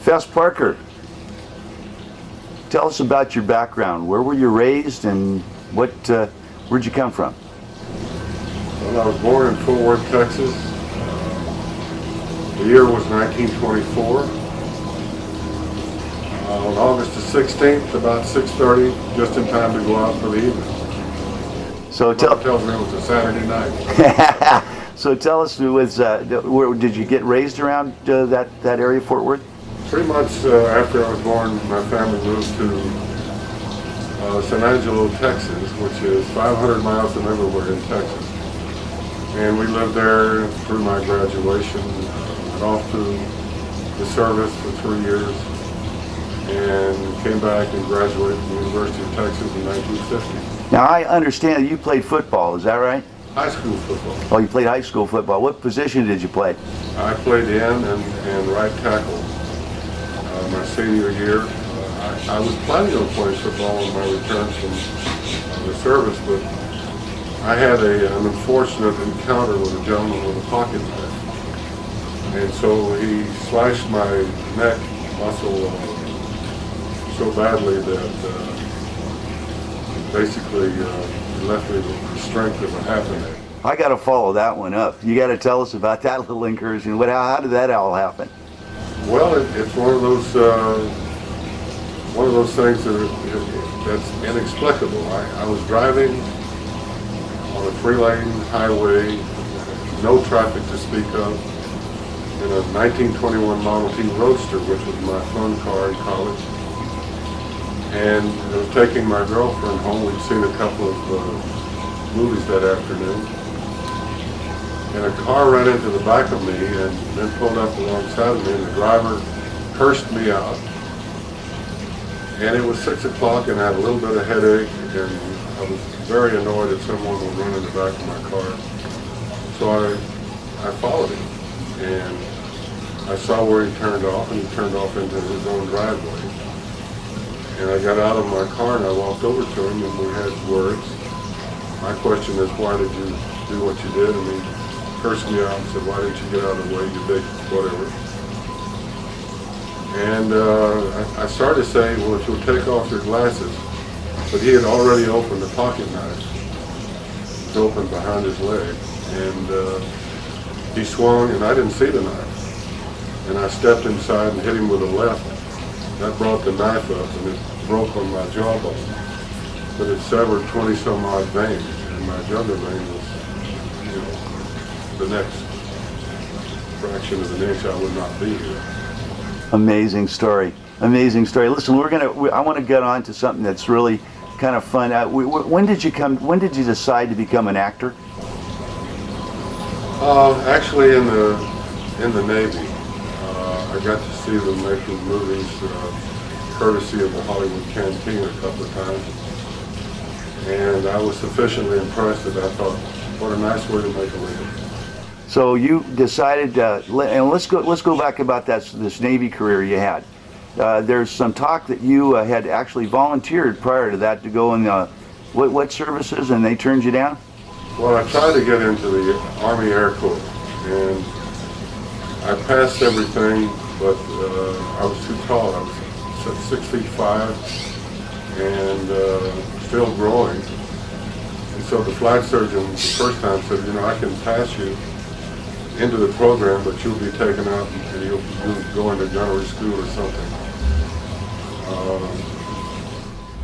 Fess Parker, tell us about your background. Where were you raised, and where'd you come from? Well, I was born in Fort Worth, Texas. The year was 1924. On August the 16th, about 6:30, just in time to go out for the evening. So tells me it was a Saturday night. So tell us, where did you get raised around that area, Fort Worth? Pretty much after I was born, my family moved to San Angelo, Texas, which is 500 miles from everywhere in Texas. And we lived there through my graduation, went off to the service for 3 years, and came back and graduated from the University of Texas in 1950. Now I understand that you played football, is that right? High school football. Oh, you played high school football. What position did you play? I played end and right tackle my senior year. I was planning on playing football on my return from the service, but I had an unfortunate encounter with a gentleman with a pocket knife. And so he sliced my neck muscle so badly that basically left me with the strength of a half an egg. I got to follow that one up. You got to tell us about that little incursion. How did that all happen? Well, it's one of those things that's inexplicable. I was driving on a 3-lane highway, no traffic to speak of, in a 1921 Model T Roadster, which was my fun car in college. And I was taking my girlfriend home. We'd seen a couple of movies that afternoon. And a car ran into the back of me and then pulled up alongside of me, and the driver cursed me out. And it was 6 o'clock, and I had a little bit of headache, and I was very annoyed that someone would run in the back of my car. So I followed him, and I saw where he turned off, and he turned off into his own driveway. And I got out of my car and I walked over to him, and we had words. My question is, why did you do what you did? And he cursed me out and said, why didn't you get out of the way, you big whatever. And I started to say, well, if you'll take off your glasses. But he had already opened the pocket knife. It was open behind his leg. And he swung, and I didn't see the knife. And I stepped inside and hit him with a left. That brought the knife up, and it broke on my jawbone. But it severed 20-some odd veins, and my jugular vein was, the next fraction of an inch I would not be here. Amazing story. Amazing story. Listen, I want to get on to something that's really kind of fun. When did you decide to become an actor? Actually, in the Navy. I got to see them making movies courtesy of the Hollywood Canteen a couple of times. And I was sufficiently impressed that I thought, what a nice way to make a living. So you decided, and let's go back about this Navy career you had. There's some talk that you had actually volunteered prior to that to go in what services, and they turned you down? Well, I tried to get into the Army Air Corps, and I passed everything, but I was too tall. I was 6'5", and still growing. And so the flight surgeon the first time said, I can pass you into the program, but you'll be taken out and you'll go into gunnery school or something.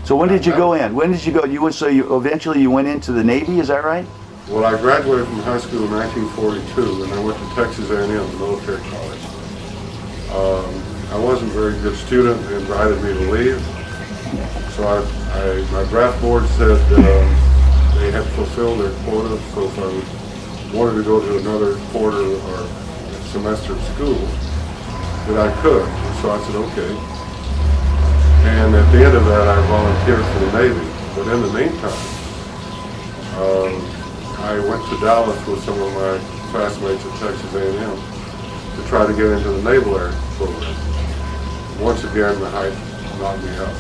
So when did you go in? When did you go? Eventually you went into the Navy, is that right? Well, I graduated from high school in 1942, and I went to Texas A&M Military College. I wasn't a very good student. They invited me to leave. So my draft board said they had fulfilled their quota, so if I wanted to go to another quarter or semester of school, that I could. So I said, okay. And at the end of that, I volunteered for the Navy. But in the meantime, I went to Dallas with some of my classmates at Texas A&M to try to get into the Naval Air program. Once again, the height knocked me out.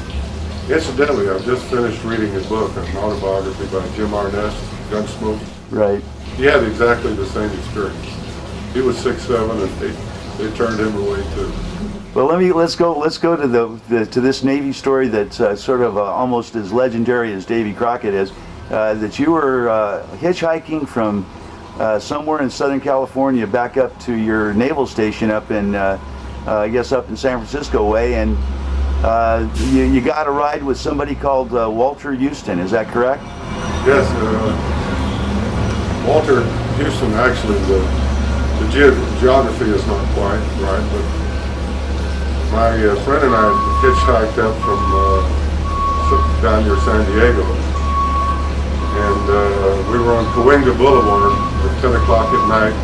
Incidentally, I've just finished reading a book, an autobiography by Jim Arness, Gunsmoke. Right. He had exactly the same experience. He was 6'7", and they turned him away too. Well, let's go to to this Navy story that's sort of almost as legendary as Davy Crockett is. That you were hitchhiking from somewhere in Southern California back up to your naval station up in, I guess, up in San Francisco way, and you got a ride with somebody called Walter Houston. Is that correct? Yes, Walter Houston. Actually, the geography is not quite right, but my friend and I hitchhiked up from down near San Diego, and we were on Cahuenga Boulevard at 10 o'clock at night,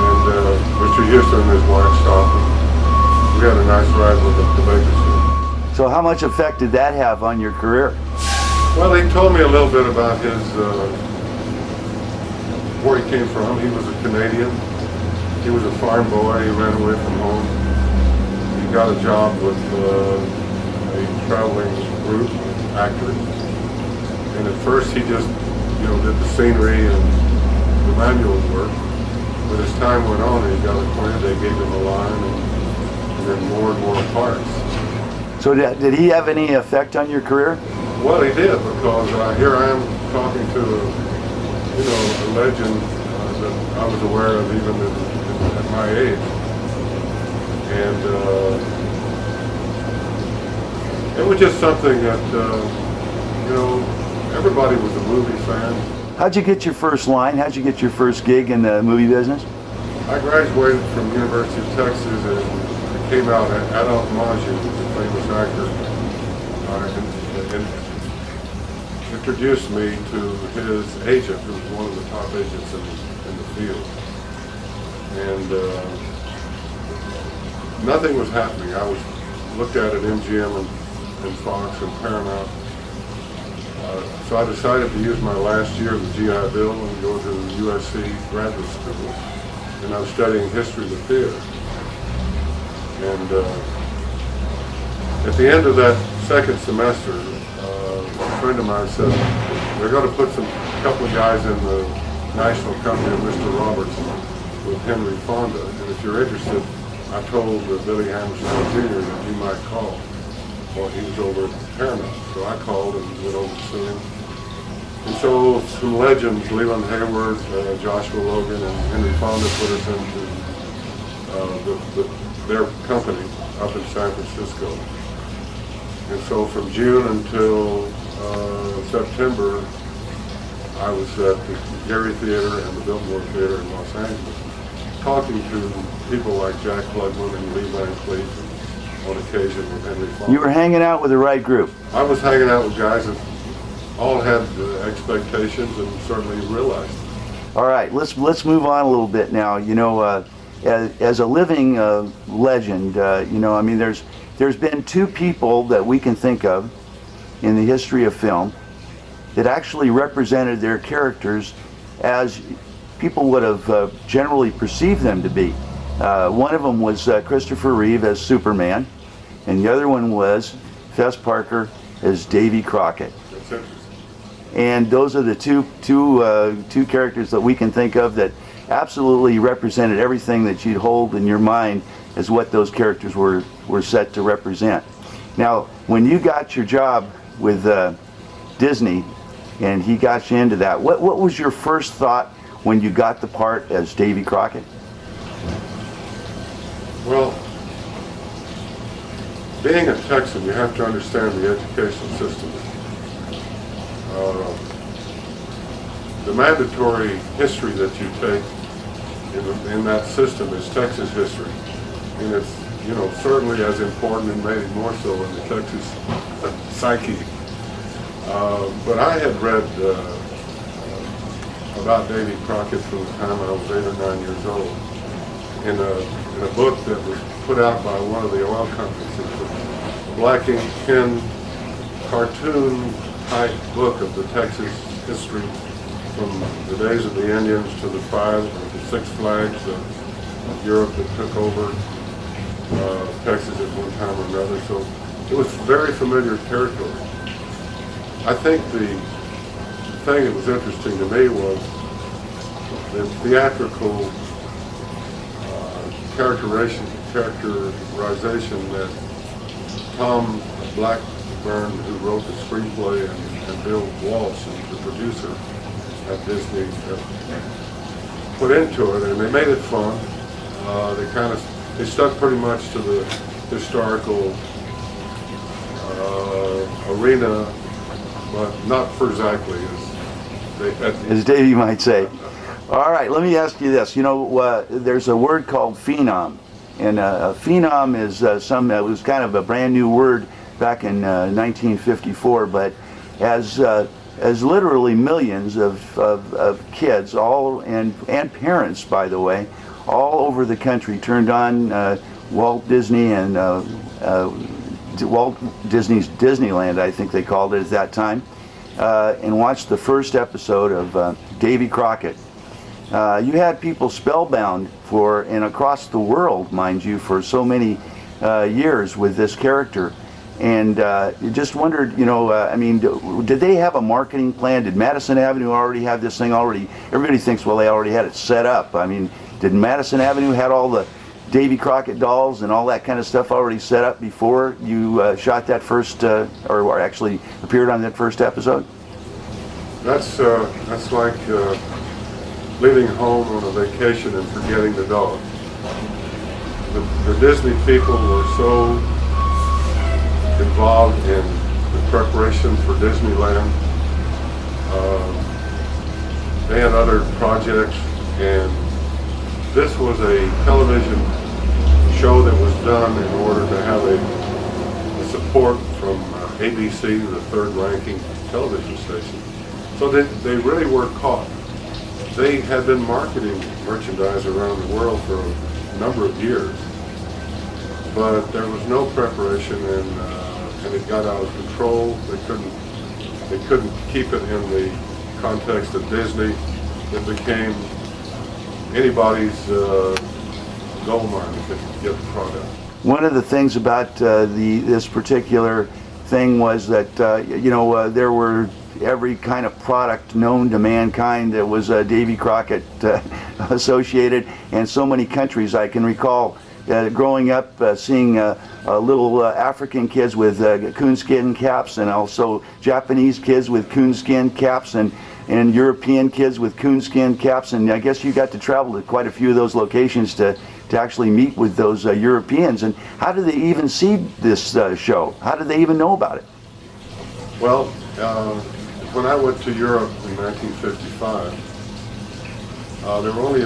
and Mr. Houston and his wife stopped, and we had a nice ride with the Bakersfield. So how much effect did that have on your career? Well, he told me a little bit about his where he came from. He was a Canadian. He was a farm boy. He ran away from home. He got a job with a traveling group, actor. And at first he just, did the scenery and the manual work. But as time went on and he got acquainted, they gave him a line and then more and more parts. So did he have any effect on your career? Well, he did, because here I am talking to a legend that I was aware of even at my age. And it was just something that, everybody was a movie fan. How'd you get your first line? How'd you get your first gig in the movie business? I graduated from University of Texas and came out at Adolph Maju, the famous actor, and introduced me to his agent, who was one of the top agents in the field. And nothing was happening. I was looked at MGM and Fox and Paramount. So I decided to use my last year of the GI Bill and go to the USC graduate school. And I was studying history of the theater. And at the end of that second semester, a friend of mine said, they're going to put a couple of guys in the national company of Mr. Robertson with Henry Fonda. And if you're interested, I told Billy Hammerstein Jr. that you might call. Well, he was over at Paramount, so I called and went over to see him. And so some legends, Leland Hayward, Joshua Logan, and Henry Fonda put us into their company up in San Francisco. And so from June until September, I was at the Gary Theater and the Biltmore Theater in Los Angeles, talking to people like Jack Klugman and Lee Van Cleef, on occasion with Henry Fonda. You were hanging out with the right group. I was hanging out with guys that all had expectations and certainly realized it. All right, let's move on a little bit now. As a living legend, there's been two people that we can think of in the history of film that actually represented their characters as people would have generally perceived them to be. One of them was Christopher Reeve as Superman, and the other one was Fess Parker as Davy Crockett. That's interesting. And those are the two characters that we can think of that absolutely represented everything that you'd hold in your mind as what those characters were set to represent. Now, when you got your job with Disney and he got you into that, what was your first thought when you got the part as Davy Crockett? Well, being a Texan, you have to understand the educational system. The mandatory history that you take in that system is Texas history. And it's, certainly as important and maybe more so in the Texas psyche. But I had read about Davy Crockett from the time I was 8 or 9 years old in a book that was put out by one of the oil companies. It was a black ink pen cartoon type book of the Texas history from the days of the Indians to the Six Flags of Europe that took over Texas at one time or another. So it was very familiar territory. I think the thing that was interesting to me was the theatrical characterization that Tom Blackburn, who wrote the screenplay, and Bill Walsh, the producer at Disney, put into it, and they made it fun. They stuck pretty much to the historical arena, but not for exactly as Davey might say. All right, let me ask you this. You know, there's a word called phenom, and a phenom is it was kind of a brand new word back in 1954, but as literally millions of kids, all and parents, by the way, all over the country turned on Walt Disney and Walt Disney's Disneyland, I think they called it at that time, and watched the first episode of Davy Crockett. You had people spellbound and across the world, mind you, for so many years with this character. And you just wondered, you know, I mean, did they have a marketing plan? Did Madison Avenue already have this thing already? Everybody thinks, well, they already had it set up. I mean, did Madison Avenue had all the Davy Crockett dolls and all that kind of stuff already set up before you shot that first, or actually appeared on that first episode? That's like leaving home on a vacation and forgetting the dog. The Disney people were so involved in the preparation for Disneyland. They had other projects, and this was a television show that was done in order to have a support from ABC, the third ranking television station. So they really were caught. They had been marketing merchandise around the world for a number of years, but there was no preparation, and it got out of control. They couldn't keep it in the context of Disney. It became anybody's gold mine if they could get the product. One of the things about this particular thing was that there were every kind of product known to mankind that was Davy Crockett associated, and so many countries. I can recall growing up seeing little African kids with coonskin caps, and also Japanese kids with coonskin caps, and European kids with coonskin caps, and I guess you got to travel to quite a few of those locations to actually meet with those Europeans. And how did they even see this show? How did they even know about it? Well, when I went to Europe in 1955, there were only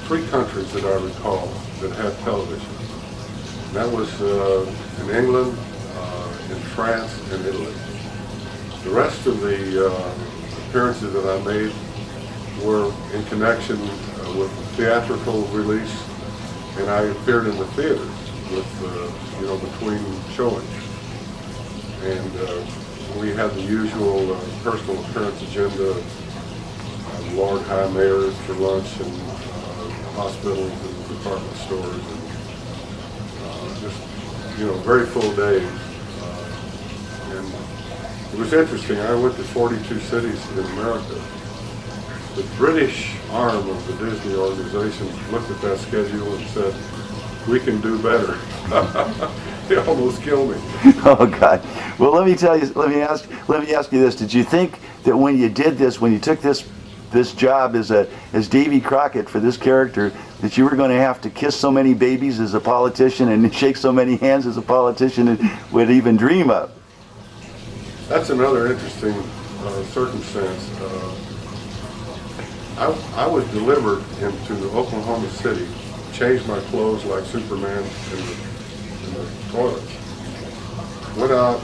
three countries that I recall that had television. And that was in England, in France, and Italy. The rest of the appearances that I made were in connection with the theatrical release, and I appeared in the theaters with, between showings. And we had the usual personal appearance agenda, Lord High Mayors for lunch, and hospitals and department stores, and very full days. And it was interesting. I went to 42 cities in America. The British arm of the Disney organization looked at that schedule and said, "We can do better." They almost killed me. Oh God! Well, let me ask you this: did you think that when you did this, when you took this job as Davy Crockett for this character, that you were going to have to kiss so many babies as a politician and shake so many hands as a politician would even dream of? That's another interesting circumstance. I was delivered into Oklahoma City, changed my clothes like Superman in the toilet. Went out,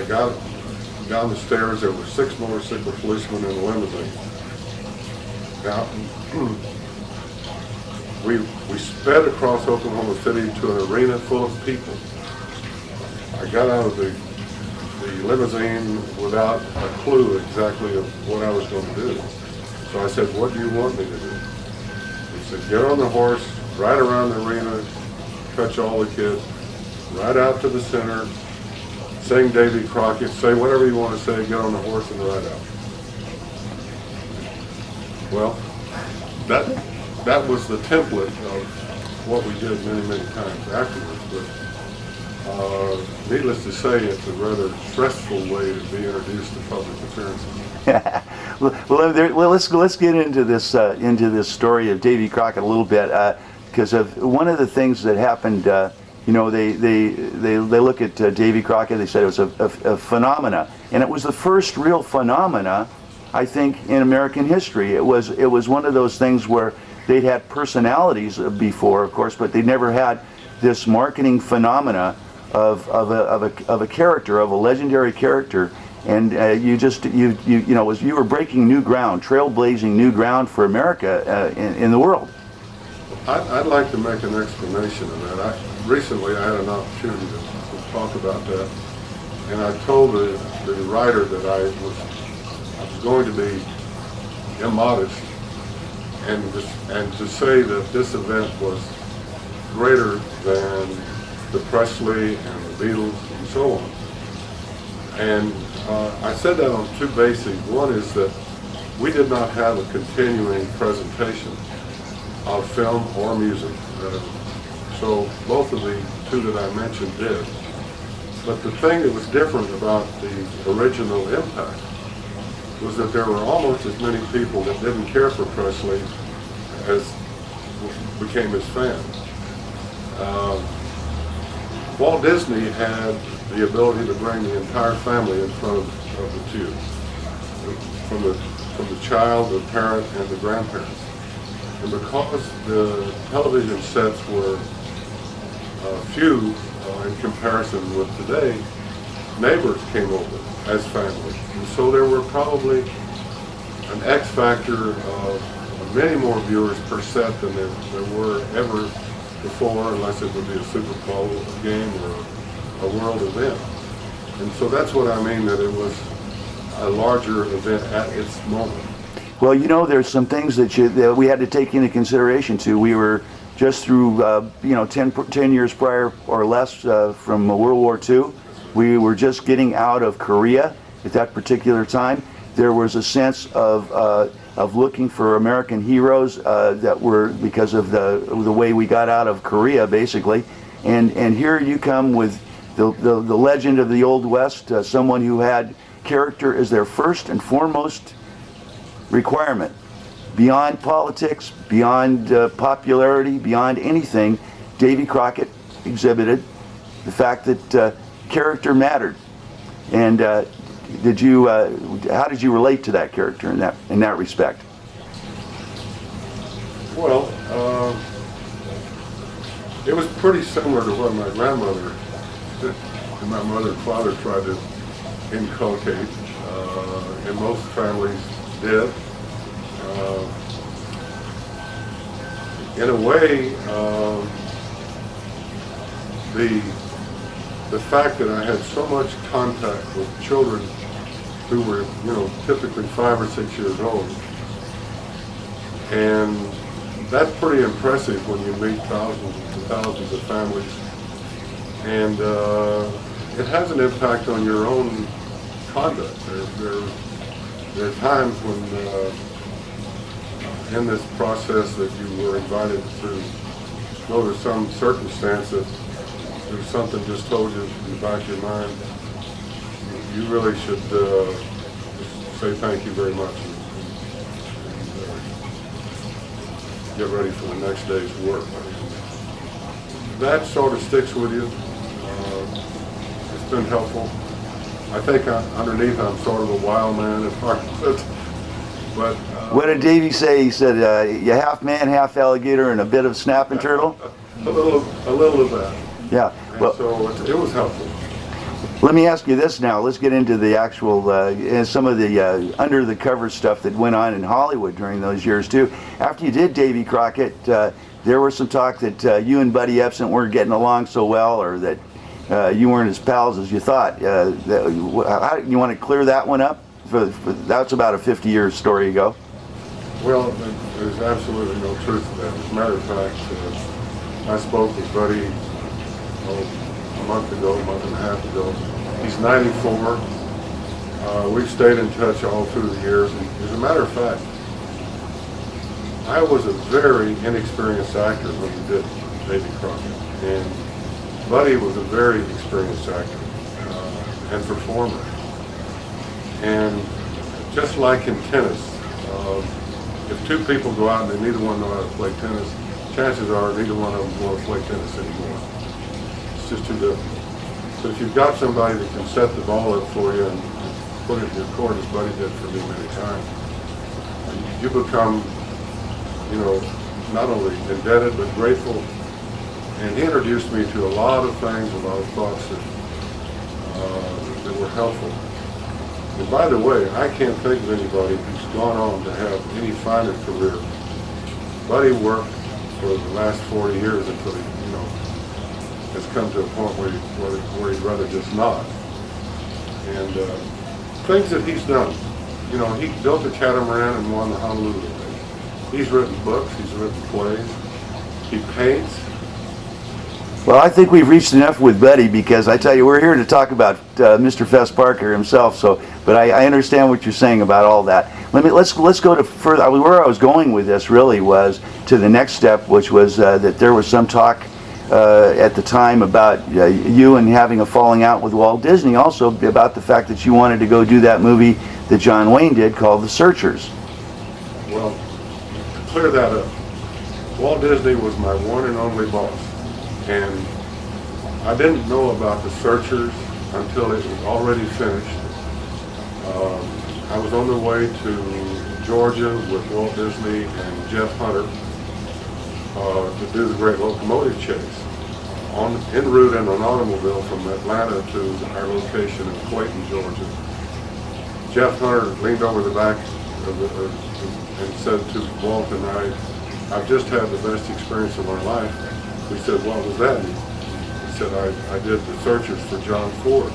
got down the stairs. There were 6 motorcycle policemen in a limousine. Now, we sped across Oklahoma City to an arena full of people. I got out of the limousine without a clue exactly of what I was going to do. So I said, "What do you want me to do?" He said, "Get on the horse, ride around the arena, catch all the kids, ride out to the center, sing Davy Crockett, say whatever you want to say, get on the horse and ride out." Well, that was the template what we did many times afterwards. But needless to say, it's a rather stressful way to be introduced to public appearances. Well, let's get into this story of Davy Crockett a little bit, because of one of the things that happened. You know, they look at Davy Crockett. They said it was a phenomena, and it was the first real phenomena, I think, in American history. It was one of those things where they'd had personalities before, of course, but they never had this marketing phenomena of a character, of a legendary character. And you were breaking new ground, trailblazing new ground for America in the world. I'd like to make an explanation of that. Recently I had an opportunity to talk about that, and I told the writer that I was going to be immodest and to say that this event was greater than the Presley and the Beatles and so on. And I said that on two bases. One is that we did not have a continuing presentation of film or music. So both of the two that I mentioned did. But the thing that was different about the original impact was that there were almost as many people that didn't care for Presley as became his fans. Walt Disney had the ability to bring the entire family in front of the tube, from the child, the parent, and the grandparents. And because the television sets were few in comparison with today, neighbors came over as family. And so there were probably an X factor of many more viewers per set than there were ever before, unless it would be a Super Bowl game or a world event. And so that's what I mean, that it was a larger event at its moment. Well, you know, there's some things that we had to take into consideration too. We were just through, 10 years prior or less from World War II. We were just getting out of Korea at that particular time. There was a sense of looking for American heroes that were, because of the way we got out of Korea, basically. And here you come with the legend of the Old West, someone who had character as their first and foremost requirement. Beyond politics, beyond popularity, beyond anything, Davy Crockett exhibited the fact that character mattered. And how did you relate to that character in that respect? Well, it was pretty similar to what my grandmother and my mother and father tried to inculcate, and most families did. In a way, the fact that I had so much contact with children who were, typically 5 or 6 years old, and that's pretty impressive when you meet thousands and thousands of families, and it has an impact on your own conduct. There are times when in this process that you were invited to go to some circumstance that there's something just told you in the back of your mind, you really should say thank you very much and get ready for the next day's work. That sort of sticks with you. It's been helpful. I think underneath I'm sort of a wild man at heart, but what did Davy say? He said, "You half man, half alligator, and a bit of snapping turtle." a little of that. Yeah. And Well, so it was helpful. let me ask you this now. Let's get into the actual, some of the under the cover stuff that went on in Hollywood during those years too. After you did Davy Crockett, there was some talk that you and Buddy Epson weren't getting along so well, or that you weren't as pals as you thought. How, you want to clear that one up? That's about a 50-year story ago. Well, there's absolutely no truth to that. As a matter of fact, I spoke with Buddy a month and a half ago. He's 94. We've stayed in touch all through the years. And as a matter of fact, I was a very inexperienced actor when we did Davy Crockett. And Buddy was a very experienced actor and performer. And just like in tennis, if two people go out and they neither one know how to play tennis, chances are neither one of them will play tennis anymore. It's just too difficult. So if you've got somebody that can set the ball up for you and put it in your court, as Buddy did for me many times, you become, you know, not only indebted but grateful. And he introduced me to a lot of things, a lot of thoughts that were helpful. And by the way, I can't think of anybody who's gone on to have any finer career. Buddy worked for the last 40 years until he, you know, has come to a point where he'd rather just not. And things that he's done, you know, he built a catamaran and won the Honolulu race. He's written books, he's written plays, he paints. Well, I think we've reached enough with Buddy, because I tell you, we're here to talk about Mr. Fess Parker himself. So, but I understand what you're saying about all that. Let's go to further. Where I was going with this really was to the next step, which was that there was some talk at the time about you and having a falling out with Walt Disney, also about the fact that you wanted to go do that movie that John Wayne did called The Searchers. Well, to clear that up, Walt Disney was my one and only boss. And I didn't know about The Searchers until it was already finished. I was on the way to Georgia with Walt Disney and Jeff Hunter to do the Great Locomotive Chase. En route in an automobile from Atlanta to our location in Clayton, Georgia. Jeff Hunter leaned over the back and said to Walt and I've just had the best experience of my life. We said, what was that? He said, I did The Searchers for John Ford.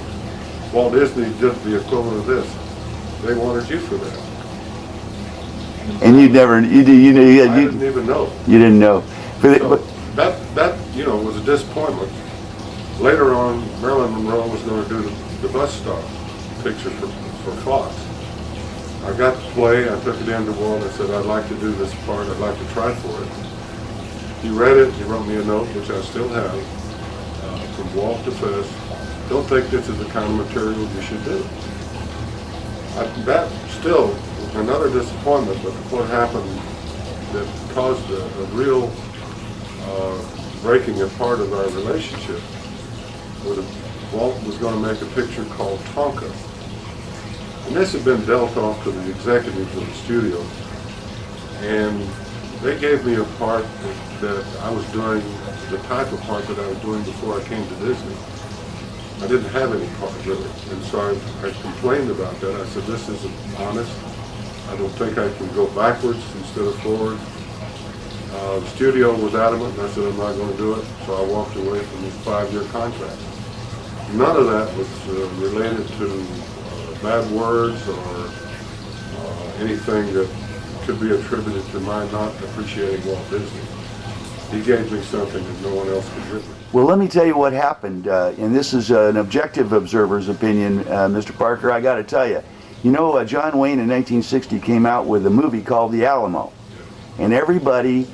Walt Disney did the equivalent of this. They wanted you for that. And you didn't even know. You didn't know. So that you know, was a disappointment. Later on, Marilyn Monroe was going to do the bus stop picture for Fox. I got the play, I took it in to Walt, I said, I'd like to do this part, I'd like to try for it. He read it, he wrote me a note, which I still have, from Walt to Fess. Don't think this is the kind of material you should do. That still another disappointment, but what happened that caused a real breaking apart of our relationship was Walt was going to make a picture called Tonka. And this had been dealt off to the executives of the studio. And they gave me a part that I was doing, the type of part that I was doing before I came to Disney. I didn't have any part really, and so I complained about that. I said, this isn't honest. I don't think I can go backwards instead of forward. The studio was adamant, and I said, I'm not going to do it, so I walked away from this 5-year contract. None of that was related to bad words or anything that could be attributed to my not appreciating Walt Disney. He gave me something that no one else could give me. Well, let me tell you what happened, and this is an objective observer's opinion, Mr. Parker. I got to tell you, you know, John Wayne in 1960 came out with a movie called The Alamo, and everybody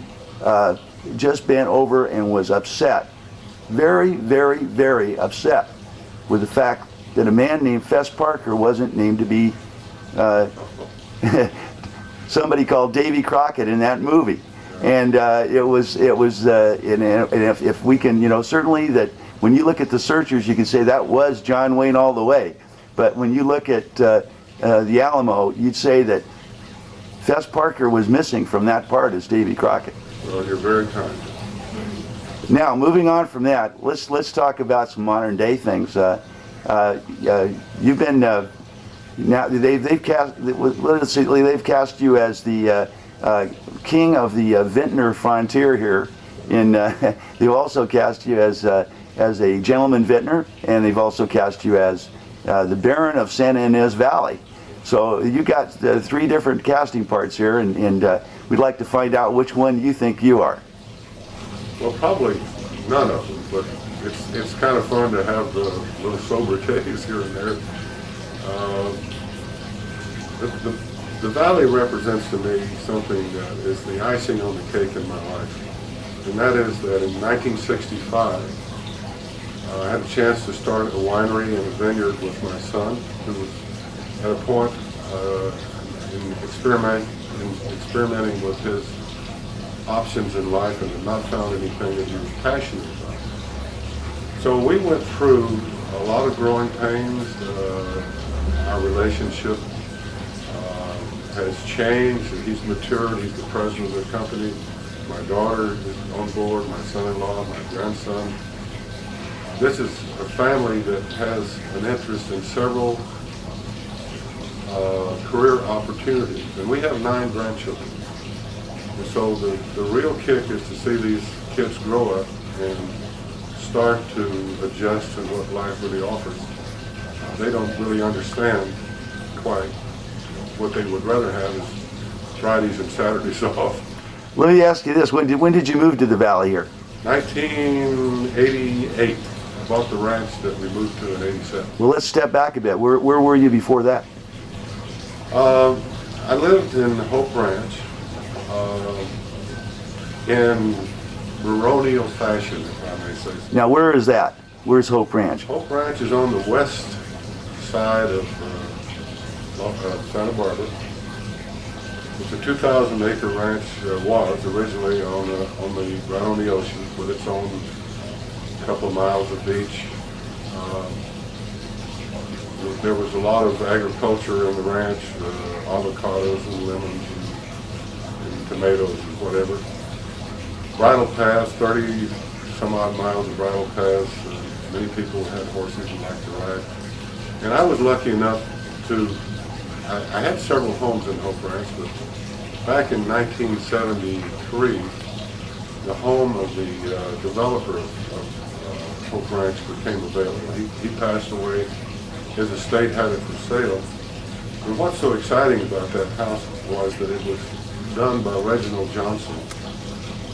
just bent over and was upset, very, very, very upset with the fact that a man named Fess Parker wasn't named to be somebody called Davy Crockett in that movie. And and if we can, you know, certainly that when you look at The Searchers, you can say that was John Wayne all the way. But when you look at The Alamo, you'd say that Fess Parker was missing from that part as Davy Crockett. Well, you're very kind. Now, moving on from that, let's talk about some modern day things. You've been now they've cast, let's see, they've cast you as the king of the vintner frontier here. They've also cast you as a gentleman vintner, and they've also cast you as the Baron of Santa Ynez Valley. So you got 3 different casting parts here, and we'd like to find out which one you think you are. Well, probably none of them, but it's kind of fun to have the little sober days here and there. The Valley represents to me something that is the icing on the cake in my life. and that is that in 1965, I had a chance to start a winery and a vineyard with my son, who was at a point in experimenting with his options in life and had not found anything that he was passionate about. So we went through a lot of growing pains. Our relationship has changed, and he's matured. He's the president of the company. My daughter is on board, my son-in-law, my grandson. This is a family that has an interest in several career opportunities, and we have 9 grandchildren. And so the real kick is to see these kids grow up and start to adjust to what life really offers. They don't really understand quite. What they would rather have is Fridays and Saturdays off. Let me ask you this: when did you move to the valley here? 1988. I bought the ranch that we moved to in '87. Well, let's step back a bit. Where were you before that? I lived in Hope Ranch in baronial fashion, if I may say so. Now, where is that? Where's Hope Ranch? Hope Ranch is on the west side of Santa Barbara. It's a 2,000-acre ranch. Was originally right on the ocean, with its own couple of miles of beach. There was a lot of agriculture in the ranch, avocados and lemons and tomatoes and whatever. Bridle paths, 30 some odd miles of bridle paths. Many people had horses and liked to ride. And I was lucky enough to, I had several homes in Hope Ranch, but back in 1973, the home of the developer of Hope Ranch became available. He passed away. His estate had it for sale. And what's so exciting about that house was that it was done by Reginald Johnson,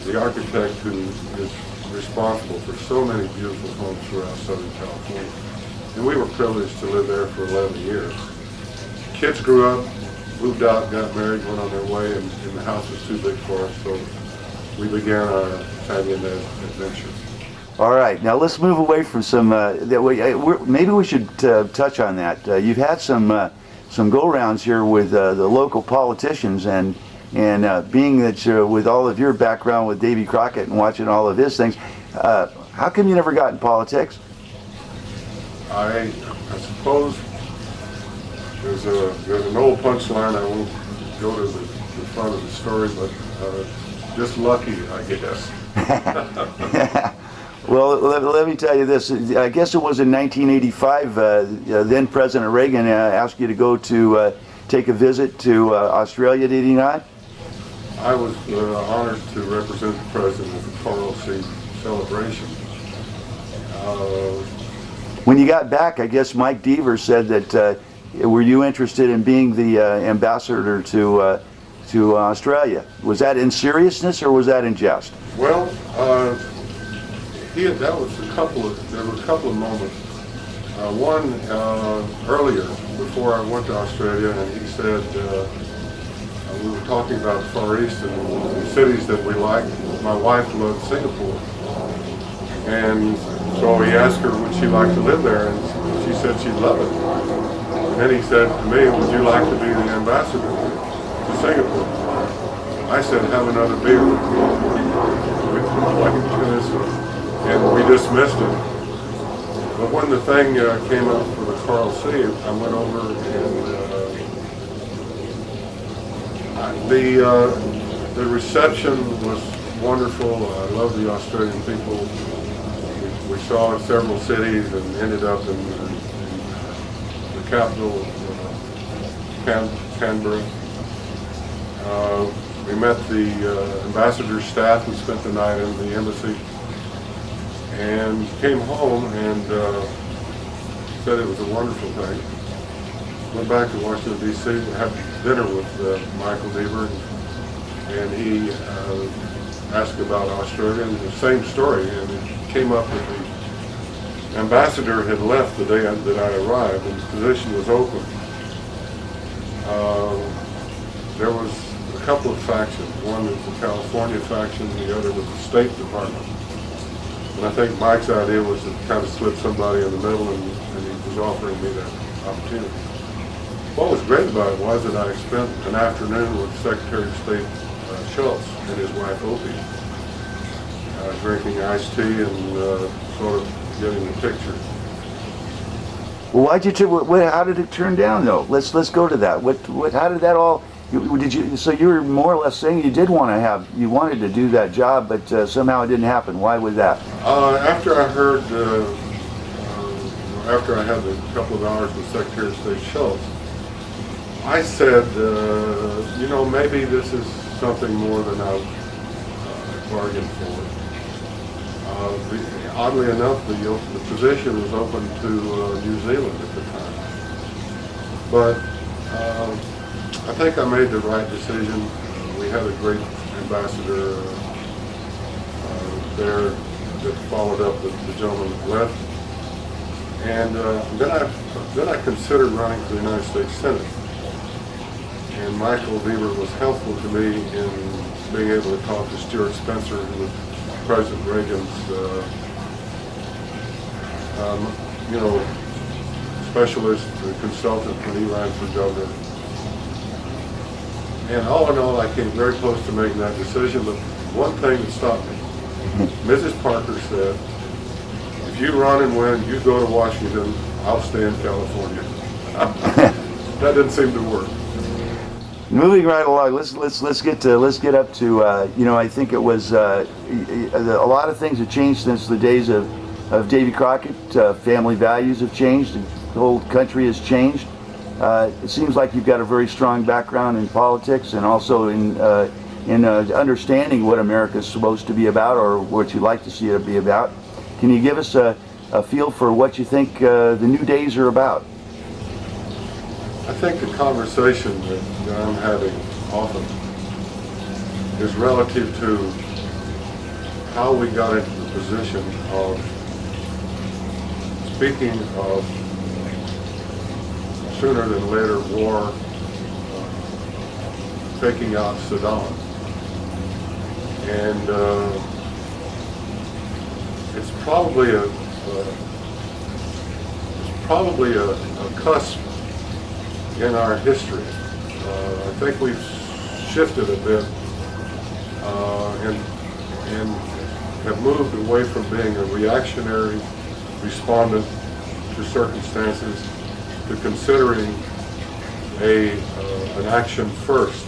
the architect who is responsible for so many beautiful homes throughout Southern California. And we were privileged to live there for 11 years. Kids grew up, moved out, got married, went on their way, and the house was too big for us, so we began our family adventure. All right, now let's move away from some. Maybe we should touch on that. You've had some go-rounds here with the local politicians, and being that with all of your background with Davy Crockett and watching all of his things, how come you never got in politics? I suppose there's an old punchline. I won't go to the front of the story, but just lucky, I guess. Well, let me tell you this. I guess it was in 1985, then President Reagan asked you to go to take a visit to Australia, did he not? I was honored to represent the President at the Coral Sea celebration. When you got back, I guess Mike Deaver said that, were you interested in being the ambassador to Australia? Was that in seriousness or was that in jest? Well, there were a couple of moments. One earlier, before I went to Australia, and he said, we were talking about the Far East and the cities that we liked. My wife loved Singapore. And so he asked her would she like to live there, and she said she'd love it. And then he said to me, would you like to be the ambassador to Singapore? I said, have another beer. And we dismissed it. But when the thing came up for the Coral Sea, I went over and the reception was wonderful. I love the Australian people. We saw several cities and ended up in the capital, Canberra. We met the ambassador's staff and spent the night in the embassy, and came home and said it was a wonderful thing. Went back to Washington, D.C. and had dinner with Michael Deaver, and he asked about Australia, and the same story, and it came up that the ambassador had left the day that I arrived, and the position was open. There was a couple of factions. One is the California faction, the other was the State Department. And I think Mike's idea was to kind of slip somebody in the middle, and he was offering me that opportunity. What was great about it was that I spent an afternoon with Secretary of State Schultz and his wife Opie, drinking iced tea and sort of getting the picture. Well, how did it turn down though? Let's go to that. How did that all? So you were more or less saying you wanted to do that job, but somehow it didn't happen. Why was that? After I heard, after I had a couple of hours with Secretary of State Schultz, I said, maybe this is something more than I bargained for. Oddly enough, the position was open to New Zealand at the time. But I think I made the right decision. We had a great ambassador there that followed up the gentleman that left. And then I considered running for the United States Senate. And Michael Weaver was helpful to me in being able to talk to Stuart Spencer, who was President Reagan's, specialist, consultant when he ran for governor. And all in all, I came very close to making that decision, but one thing that stopped me. Mrs. Parker said, if you run and win, you go to Washington, I'll stay in California. That didn't seem to work. Moving right along, let's get up to I think it was a lot of things have changed since the days of Davy Crockett. Family values have changed. The whole country has changed. It seems like you've got a very strong background in politics and also in understanding what America is supposed to be about, or what you'd like to see it be about. Can you give us a feel for what you think the new days are about? I think the conversation that I'm having often is relative to how we got into the position of speaking of sooner than later war taking out Saddam. And it's probably a cusp in our history. I think we've shifted a bit and have moved away from being a reactionary respondent to circumstances to considering an action first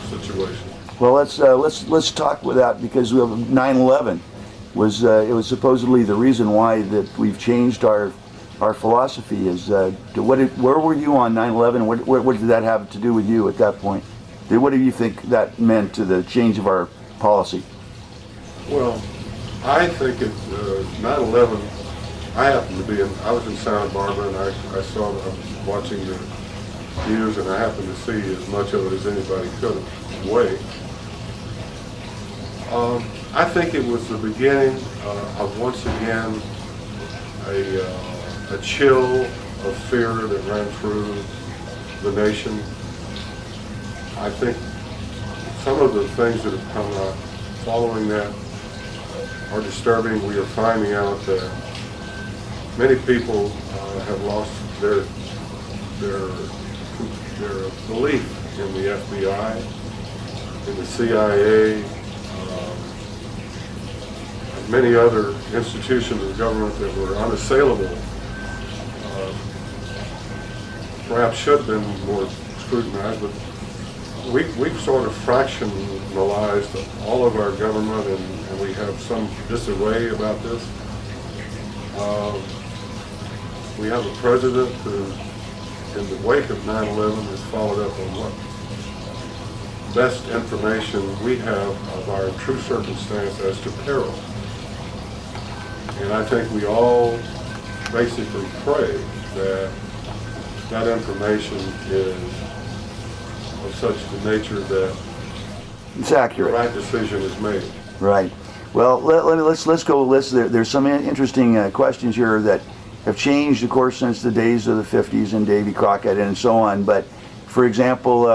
situation. Well, let's talk with that, because 9/11 was it was supposedly the reason why that we've changed our philosophy. Where were you on 9/11? What did that have to do with you at that point? What do you think that meant to the change of our policy? Well, I think 9/11. I happened to be I was in Santa Barbara, and I was watching the news, and I happened to see as much of it as anybody could away. I think it was the beginning of, once again, a chill of fear that ran through the nation. I think some of the things that have come out following that are disturbing. We are finding out that many people have lost their belief in the FBI, in the CIA, and many other institutions of government that were unassailable. Perhaps should have been more scrutinized, but we've sort of fractionalized all of our government, and we have some disarray about this. We have a president who, in the wake of 9/11, has followed up on what best information we have of our true circumstance as to peril. And I think we all basically pray that that information is of such a nature that it's accurate. The right decision is made. Right. Well, let's go. There's some interesting questions here that have changed, of course, since the days of the 50s and Davy Crockett and so on. But, for example,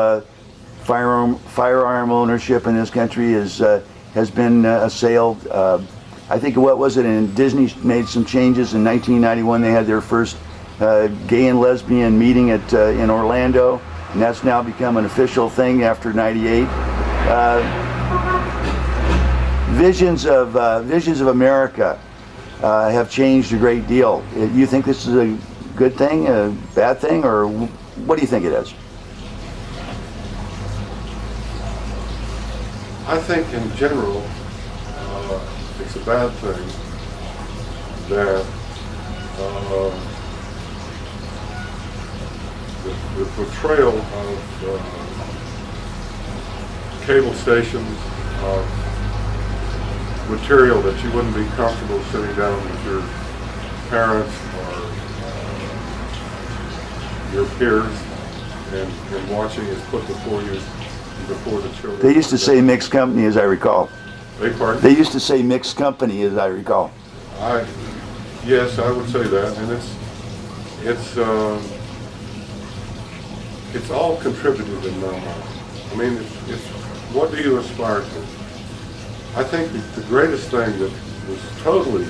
firearm ownership in this country has been assailed. I think, what was it? And Disney made some changes in 1991. They had their first gay and lesbian meeting in Orlando, and that's now become an official thing after '98. Visions of America have changed a great deal. You think this is a good thing, a bad thing, or what do you think it is? I think in general, it's a bad thing that the portrayal of cable stations of material that you wouldn't be comfortable sitting down with your parents or your peers and watching is put before you, before the children. They used to say mixed company, as I recall. Beg pardon? They used to say mixed company, as I recall. Yes, I would say that, and it's all contributed in my mind. I mean, it's what do you aspire to? I think the greatest thing that was totally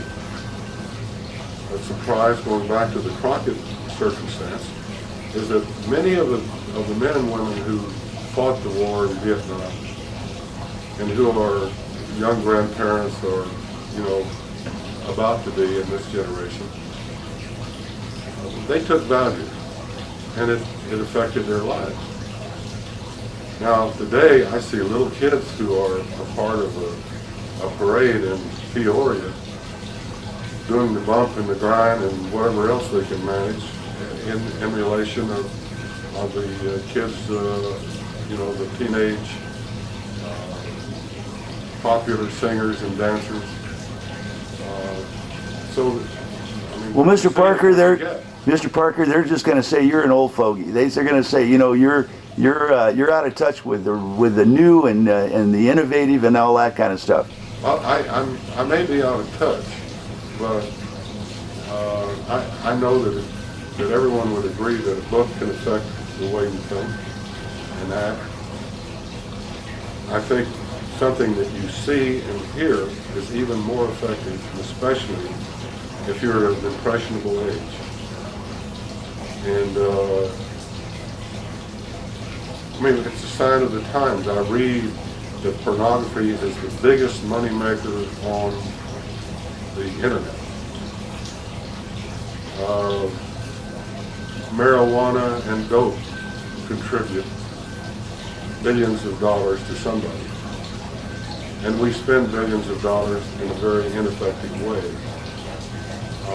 a surprise, going back to the Crockett circumstance, is that many of the men and women who fought the war in Vietnam and who are young grandparents or, about to be in this generation, they took value, and it affected their lives. Now, today, I see little kids who are a part of a parade in Peoria doing the bump and the grind and whatever else they can manage in emulation of the kids, the teenage popular singers and dancers. Well, Mr. Parker, they're just going to say you're an old fogey. They're going to say, you're out of touch with the new and the innovative and all that kind of stuff. Well, I may be out of touch, but I know that everyone would agree that a book can affect the way you think and act. I think something that you see and hear is even more effective, especially if you're at an impressionable age. And it's a sign of the times. I read that pornography is the biggest moneymaker on the internet. Marijuana and dope contribute billions of dollars to somebody. And we spend billions of dollars in a very ineffective way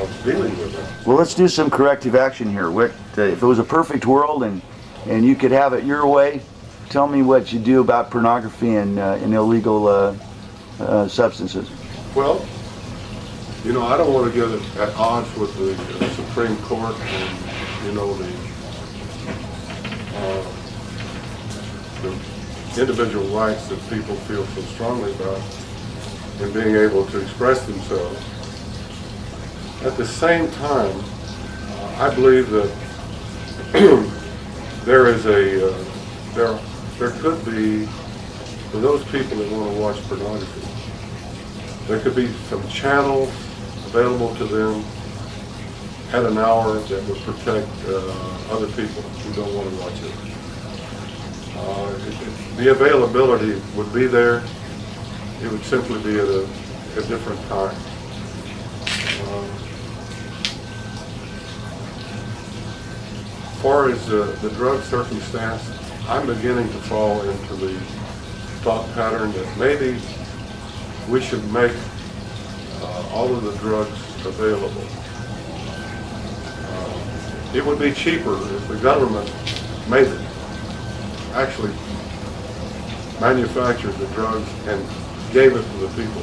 of dealing with it. Well, let's do some corrective action here. If it was a perfect world and you could have it your way, tell me what you do about pornography and illegal substances. Well, I don't want to get at odds with the Supreme Court and, the individual rights that people feel so strongly about in being able to express themselves. At the same time, I believe that there could be, for those people that want to watch pornography, there could be some channels available to them at an hour that would protect other people who don't want to watch it. The availability would be there. It would simply be at a different time. As far as the drug circumstance, I'm beginning to fall into the thought pattern that maybe we should make all of the drugs available. It would be cheaper if the government made it, actually manufactured the drugs and gave it to the people.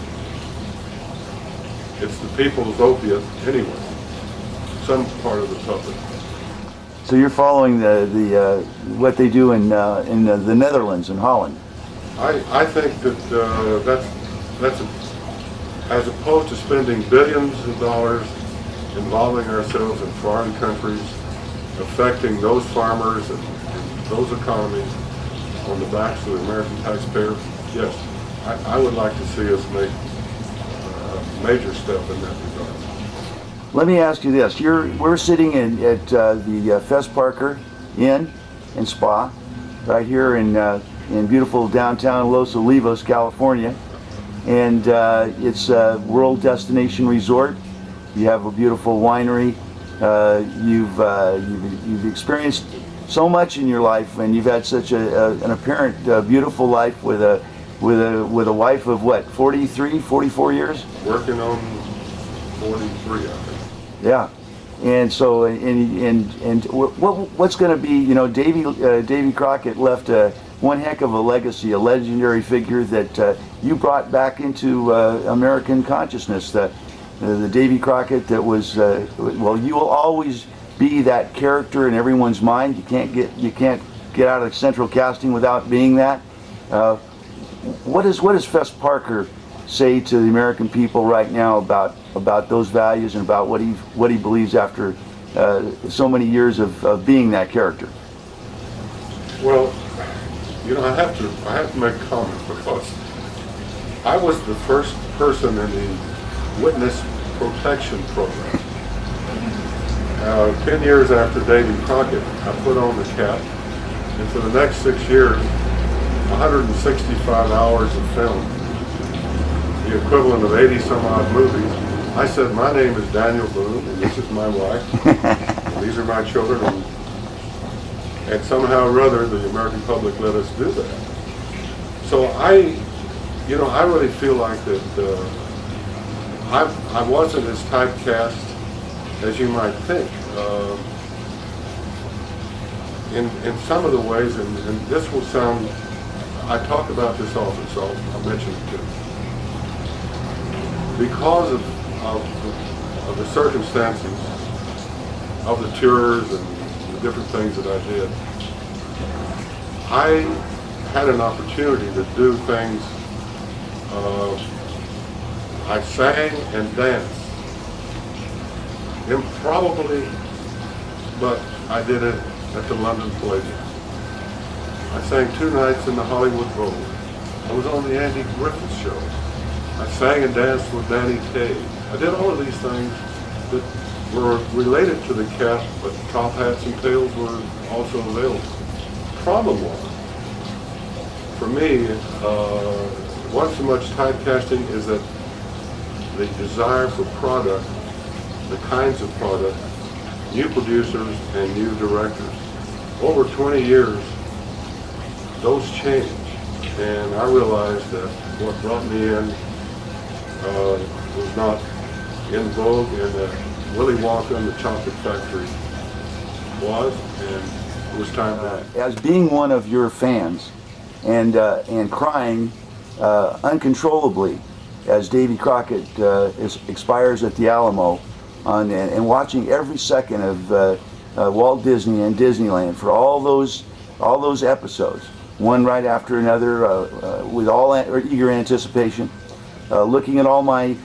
It's the people's opiate anyway, some part of the public. So you're following what they do in the Netherlands and Holland. I think that that's as opposed to spending billions of dollars involving ourselves in foreign countries, affecting those farmers and those economies, on the backs of the American taxpayer, yes, I would like to see us make a major step in that regard. Let me ask you this. We're sitting at the Fess Parker Inn and Spa right here in beautiful downtown Los Olivos, California. And it's a world destination resort. You have a beautiful winery. You've experienced so much in your life, and you've had such an apparent beautiful life with a wife of what, 43, 44 years? Working on 43, I think. Yeah, and so what's going to be? You know, Davy Crockett left one heck of a legacy, a legendary figure that you brought back into American consciousness. The Davy Crockett that was well, you will always be that character in everyone's mind. You can't get out of central casting without being that. What does Fess Parker say to the American people right now about those values and about what he believes after so many years of being that character? Well, you know, I have to make a comment because I was the first person in the witness protection program. 10 years after Davy Crockett, I put on the cap, and for the next 6 years, 165 hours of film, the equivalent of 80 some odd movies. I said, my name is Daniel Boone, and this is my wife, and these are my children, and somehow or other the American public let us do that. So I really feel like that I wasn't as typecast as you might think. In some of the ways, and this will sound, I talk about this often, so I'll mention it too. Because of the circumstances of the tours and the different things that I did, I had an opportunity to do things. I sang and danced. Improbably, but I did it at the London Palladium. I sang 2 nights in the Hollywood Bowl. I was on the Andy Griffith Show. I sang and danced with Danny Kaye. I did all of these things that were related to the cap, but top hats and tails were also available. The problem was, for me, wasn't so much typecasting is that the desire for product, the kinds of product, new producers and new directors. Over 20 years, those changed, and I realized that what brought me in was not in vogue, and that Willy Wonka and the Chocolate Factory was, and it was time to. As being one of your fans, and crying uncontrollably as Davy Crockett expires at the Alamo, and watching every second of Walt Disney and Disneyland for all those episodes, one right after another, with all eager anticipation, looking at all my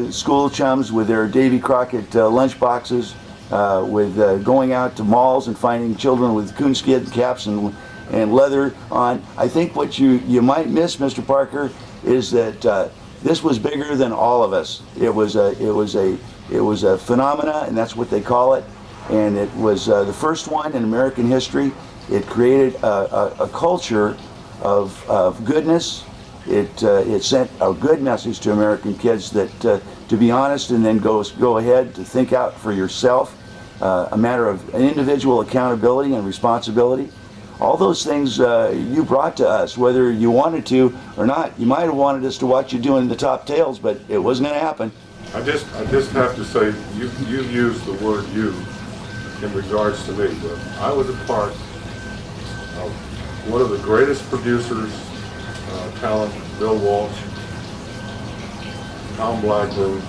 school chums with their Davy Crockett lunch boxes, with going out to malls and finding children with coonskin caps and leather on. I think what you might miss, Mr. Parker, is that this was bigger than all of us. It was a phenomena, and that's what they call it. And it was the first one in American history. It created a culture of goodness. It sent a good message to American kids that to be honest and then go ahead to think out for yourself. A matter of individual accountability and responsibility. All those things you brought to us, whether you wanted to or not. You might have wanted us to watch you doing the top tails, but it wasn't going to happen. I just have to say, you've used the word "you" in regards to me, but I was a part of one of the greatest producers, talent, Bill Walsh, Tom Blackman,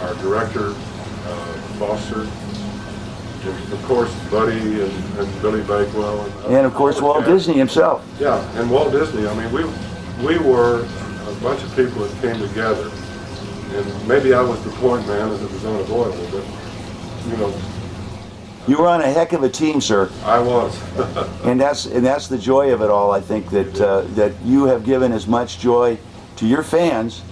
our director, Foster, and of course Buddy and Billy Bakewell, and of course Walt Disney himself. Yeah, and Walt Disney. I mean, we were a bunch of people that came together, and maybe I was the point man, as it was unavoidable. But you know, You were on a heck of a team, sir. I was. And that's the joy of it all. I think that that you have given as much joy to your fans.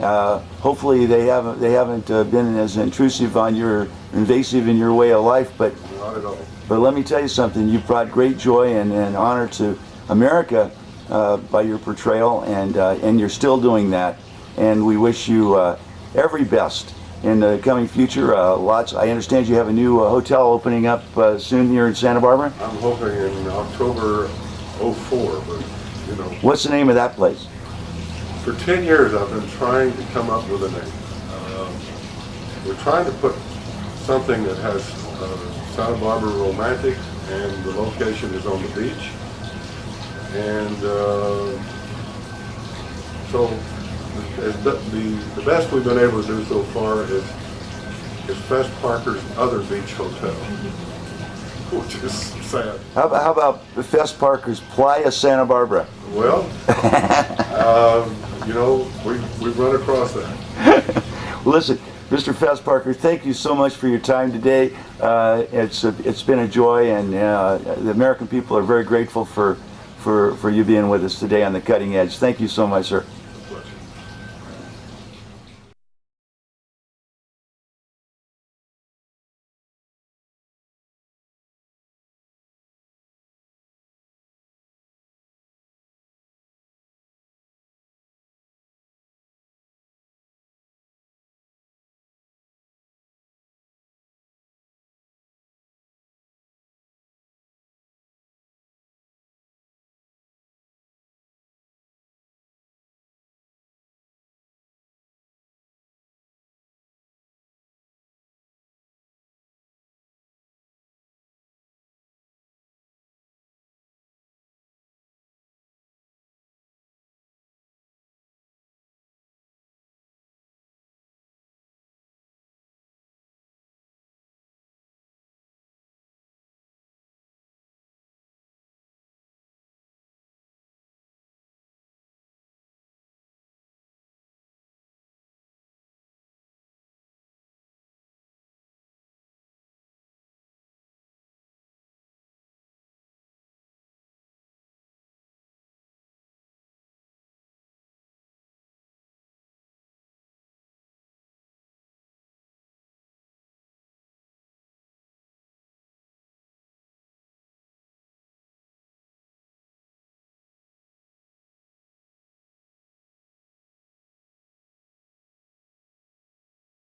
Hopefully they haven't been as intrusive on your invasive in your way of life, but Not at all. but let me tell you something. You've brought great joy and honor to America by your portrayal, and you're still doing that. And we wish you every best in the coming future. Lots. I understand you have a new hotel opening up soon here in Santa Barbara. I'm hoping in October '04, but you know. What's the name of that place? For 10 years, I've been trying to come up with a name. We're trying to put something that has Santa Barbara romantic, and the location is on the beach. And so the best we've been able to do so far is Fess Parker's other beach hotel, which is sad. How about Fess Parker's Playa Santa Barbara? Well, you know, we've run across that. Listen, Mr. Fess Parker, thank you so much for your time today. It's been a joy, and the American people are very grateful for you being with us today on The Cutting Edge. Thank you so much, sir.